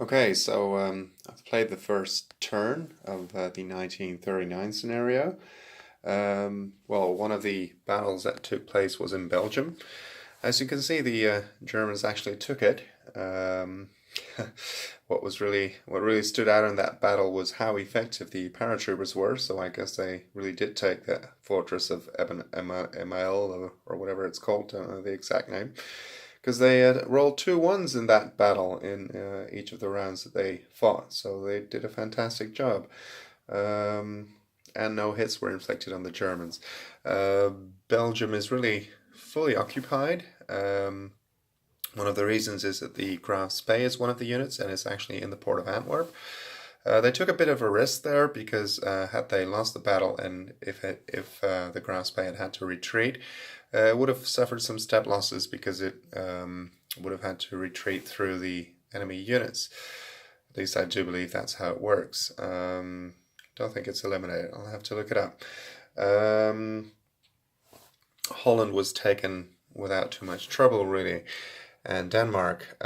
Okay, so I've played the first turn of the 1939 scenario. Well, one of the battles that took place was in Belgium. As you can see, the Germans actually took it. Um, what really stood out in that battle was how effective the paratroopers were. So I guess they really did take the fortress of Emael or whatever it's called. Don't know the exact name, because they had rolled two ones in that battle in each of the rounds that they fought. So they did a fantastic job. Um, and no hits were inflicted on the Germans. Uh, Belgium is really fully occupied. One of the reasons is that the Graf Spee is one of the units and it's actually in the port of Antwerp. They took a bit of a risk there because had they lost the battle and if the Graf Spee had to retreat, it would have suffered some step losses because it would have had to retreat through the enemy units. At least I do believe that's how it works. Don't think it's eliminated. I'll have to look it up. Holland was taken without too much trouble, really, and Denmark.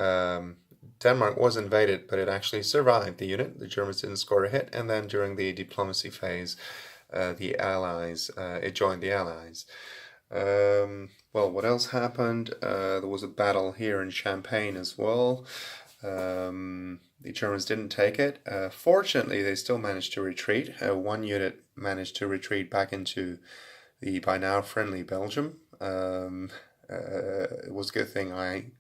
Denmark was invaded, but it actually survived the unit. The Germans didn't score a hit, and then during the diplomacy phase, it joined the Allies. Well, what else happened? There was a battle here in Champagne as well. The Germans didn't take it. Fortunately, they still managed to retreat. One unit managed to retreat back into the by now friendly Belgium. It was a good thing I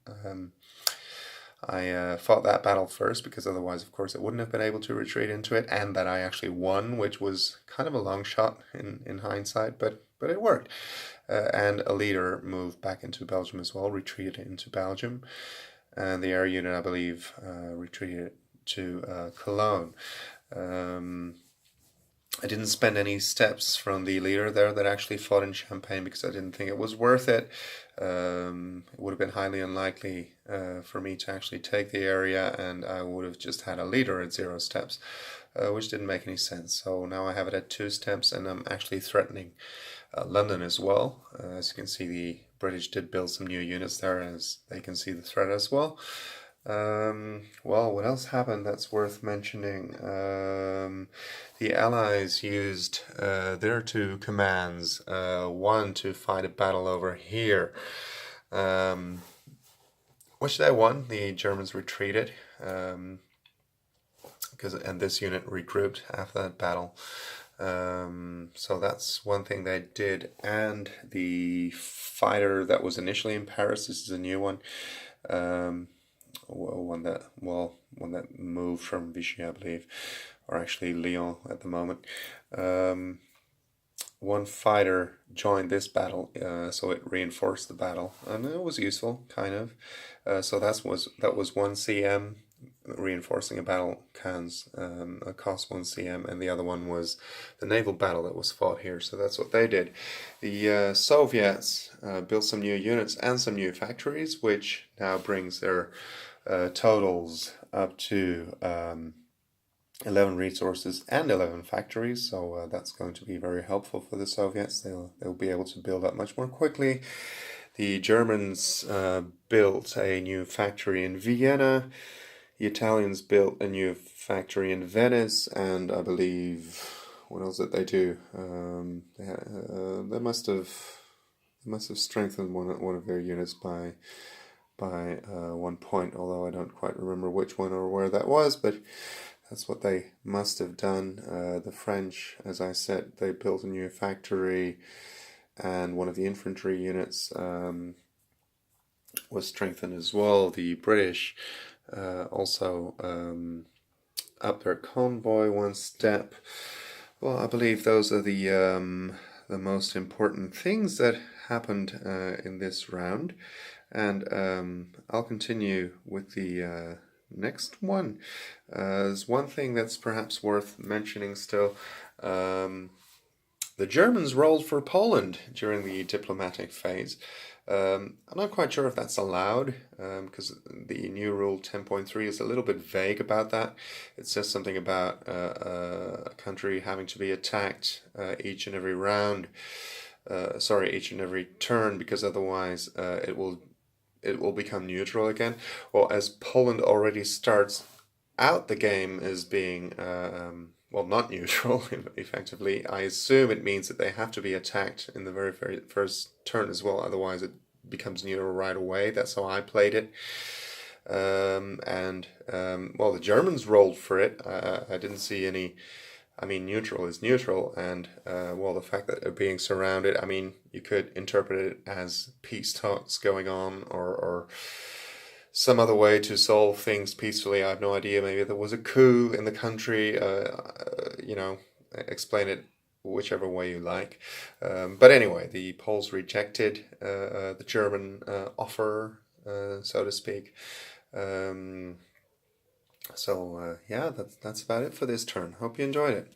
fought that battle first, because otherwise, of course, it wouldn't have been able to retreat into it, and that I actually won, which was kind of a long shot in hindsight, but it worked. And a leader moved back into Belgium as well, retreated into Belgium, and the air unit, I believe, retreated to Cologne. I didn't spend any steps from the leader there that actually fought in Champagne because I didn't think it was worth it. It would have been highly unlikely for me to actually take the area, and I would have just had a leader at 0 steps, which didn't make any sense. So now I have it at 2 steps, and I'm actually threatening London as well. As you can see, the British did build some new units there, as they can see the threat as well. Well, what else happened that's worth mentioning? The Allies used their two commands, one to fight a battle over here, which they won. The Germans retreated, and this unit regrouped after that battle. So that's one thing they did. And the fighter that was initially in Paris, this is a new one. One that moved from Vichy, I believe, or actually Lyon at the moment. One fighter joined this battle, so it reinforced the battle, and it was useful, kind of. So that was 1 cm. Reinforcing a battle cost 1 cm, and the other one was the naval battle that was fought here. So that's what they did. The Soviets built some new units and some new factories, which now brings their totals up to 11 resources and 11 factories. So that's going to be very helpful for the Soviets. They'll be able to build up much more quickly. The Germans built a new factory in Vienna. The Italians built a new factory in Venice, and I believe, what else did they do? They must have strengthened one of their units by 1 point, although I don't quite remember which one or where that was, but that's what they must have done. The French, as I said, they built a new factory, and one of the infantry units was strengthened as well. The British also up their convoy 1 step. Well, I believe those are the most important things that happened in this round, and I'll continue with the next one. There's one thing that's perhaps worth mentioning still. The Germans rolled for Poland during the diplomatic phase. I'm not quite sure if that's allowed, because the new rule 10.3 is a little bit vague about that. It says something about a country having to be attacked each and every round, each and every turn, because otherwise it will become neutral again. Well, as Poland already starts out the game as being well, not neutral. Effectively, I assume it means that they have to be attacked in the very first turn as well. Otherwise, it becomes neutral right away. That's how I played it. And well, the Germans rolled for it. I didn't see any. I mean, neutral is neutral, and well, the fact that they're being surrounded. I mean, you could interpret it as peace talks going on, or some other way to solve things peacefully. I have no idea. Maybe there was a coup in the country. Explain it whichever way you like. But anyway, the Poles rejected the German offer, so to speak. Yeah, that's about it for this turn. Hope you enjoyed it.